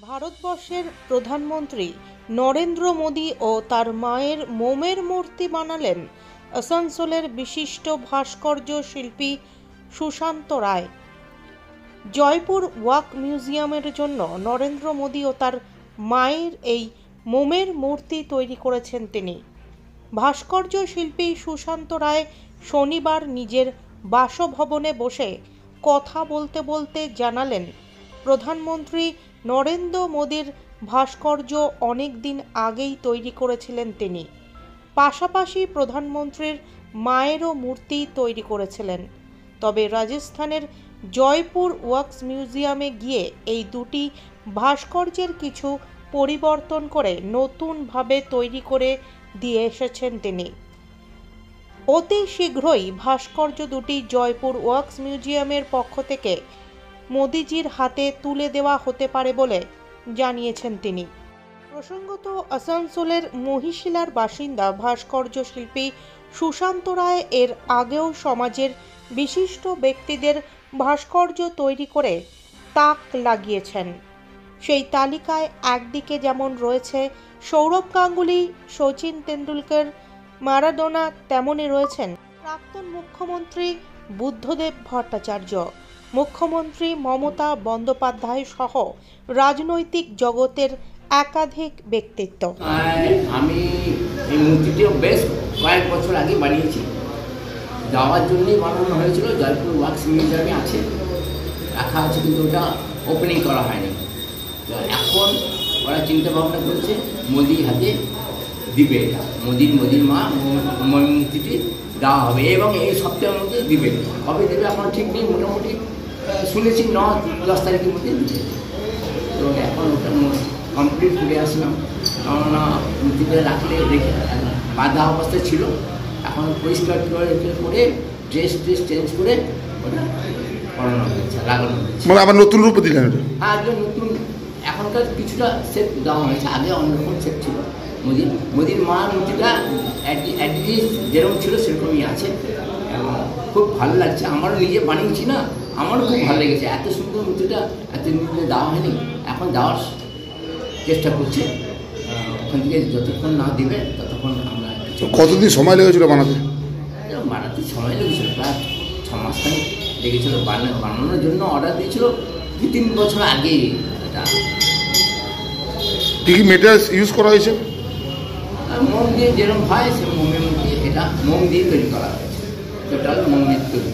ভারতবর্ষের প্রধানমন্ত্রী নরেন্দ্র মোদী ও তার মায়ের মোমের মূর্তি বানালেন আসানসোলের বিশিষ্ট ভাস্কর্য শিল্পী সুশান্ত রায়। জয়পুর ওয়াক মিউজিয়ামের জন্য নরেন্দ্র মোদী ও তার মায়ের এই মোমের মূর্তি তৈরি করেছেন তিনি। ভাস্কর্য শিল্পী সুশান্ত রায় শনিবার নিজের বাসভবনে বসে কথা বলতে বলতে জানালেন, প্রধানমন্ত্রী নরেন্দ্র মোদীর ভাস্কর্য অনেক দিন আগেই তৈরি করেছিলেন তিনি। পাশাপাশি প্রধানমন্ত্রীর মায়েরও মূর্তি তৈরি করেছিলেন। তবে রাজস্থানের জয়পুর ওয়াক্স মিউজিয়ামে গিয়ে এই দুটি ভাস্কর্যের কিছু পরিবর্তন করে নতুনভাবে তৈরি করে দিয়ে এসেছেন তিনি। অতি শীঘ্রই ভাস্কর্য দুটি জয়পুর ওয়াক্স মিউজিয়ামের পক্ষ থেকে মোদিজির হাতে তুলে দেওয়া হতে পারে বলে জানিয়েছেন তিনি। প্রসঙ্গত, আসানসোলের মহিশিলার বাসিন্দা ভাস্কর্য শিল্পী সুশান্ত রায় এর আগেও সমাজের বিশিষ্ট ব্যক্তিদের ভাস্কর্য তৈরি করে তাক লাগিয়েছেন। সেই তালিকায় একদিকে যেমন রয়েছে সৌরভ গাঙ্গুলি, সচিন তেন্ডুলকর, মারাডোনা, তেমনই রয়েছেন প্রাক্তন মুখ্যমন্ত্রী বুদ্ধদেব ভট্টাচার্য, মুখ্যমন্ত্রী মমতা বন্দ্যোপাধ্যায় সহ রাজনৈতিক জগতের একাধিক ব্যক্তিত্ব। আমি এই মূর্তিটিও বেশ কয়েক বছর আগে বানিয়েছি, যাওয়ার জন্যই বানানো হয়েছিল। জয়পুর ওয়াক্স মিউজিয়ামে আছে, রাখা আছে, কিন্তু ওটা ওপেনিং করা হয়নি। তো এখন ওরা চিন্তা ভাবনা করছে মোদির হাতে দিবে, এটা মোদির মা মূর্তিটি দেওয়া হবে এবং এই সপ্তাহের মধ্যে দিবে। কবে দেবে এখন ঠিক নেই, মোটামুটি শুনেছি 9-10 তারিখের মধ্যে দিবে। তো এখন ওটা কমপ্লিট করে আসলাম, কেননা মূর্তিটা রাখলে রেখে বাঁধা অবস্থায় ছিল। এখন পরিষ্কার করে ড্রেস চেঞ্জ করে ওটা করানো হয়েছে, লাগানো হয়েছে। মানে আবার নতুন রূপ দিলেন? হ্যাঁ, আগে নতুন, এখনকার কিছুটা সেট দেওয়া হয়েছে, আগে অন্যরকম সেট ছিল। মোদির মা মূর্তিটা অ্যাটলিস্ট যেরকম ছিল সেরকমই আছে এবং খুব ভালো লাগছে। আমারও নিজে বানিয়েছি না, আমারও খুব ভালো লেগেছে। এত সুন্দর মূর্তিটা এতদিন ধরে দেওয়া হয়নি, এখন দেওয়ার চেষ্টা করছে। ওখান থেকে যতক্ষণ না দেবে ততক্ষণ আমরা। কতদিন সময় লেগেছিল বানাতে? বানাতে সময় লেগেছিল প্রায় 6 মাস খানিক লেগেছিল। বানানোর জন্য অর্ডার দিয়েছিল 2-3 বছর আগে। এটা কি মেটেরিয়ালস ইউজ করা হয়েছে? মোম দিয়ে যেরকম হয় সে মোমের মধ্যে, এটা মোম দিয়ে তৈরি করা হয়েছে, টোটাল মোমের তৈরি।